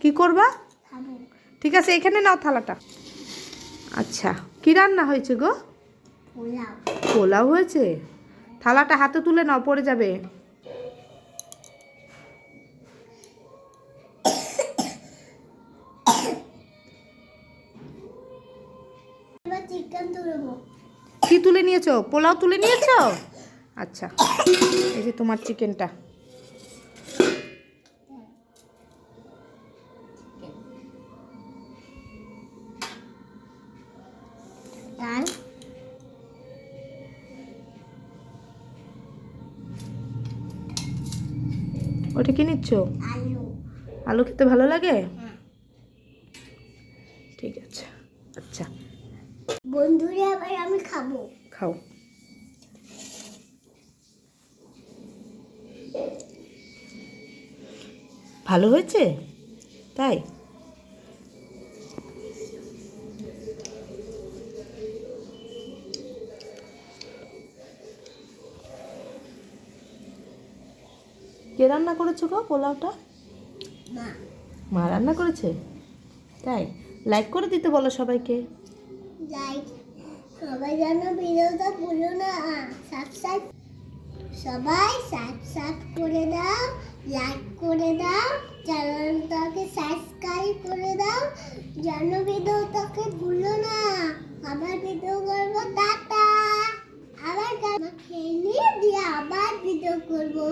কি করবা? খাবো। ঠিক আছে, এখানে নাও থালাটা। আচ্ছা, কি রান্না হয়েছে গো? পোলাও। পোলাও হয়েছে? থালাটা হাতে তুলে নাও, পড়ে যাবে। এবার চিকেন তুলবো। কি তুলে নিয়েছো? পোলাও তুলে নিয়েছো? আচ্ছা, এই যে তোমার চিকেনটা। ডাল। ওটা কি নিচ্ছ? আলু। আলু খেতে ভালো লাগে? হ্যাঁ। ঠিক আছে, আচ্ছা বন্ধুরা, আবার আমি খাবো। খাও। ভালো হয়েছে তাই? কে রান্না করেছো গো পোলাওটা? মা। মা রান্না করেছে তাই? লাইক করে দিতে বলো সবাইকে। লাইক। সবাই যেন ভিডিওটা ভুলো না। সাবস্ক্রাইব। সবাই সাবস্ক্রাইব করে দাও, লাইক করে দাও, চ্যানেলটাকে সাবস্ক্রাইব করে দাও, যেন ভিডিওটাকে ভুলো না। আবার ভিডিও করবো, টাটা। আবার খেয়ে নিয়ে দিয়ে আবার ভিডিও করবো।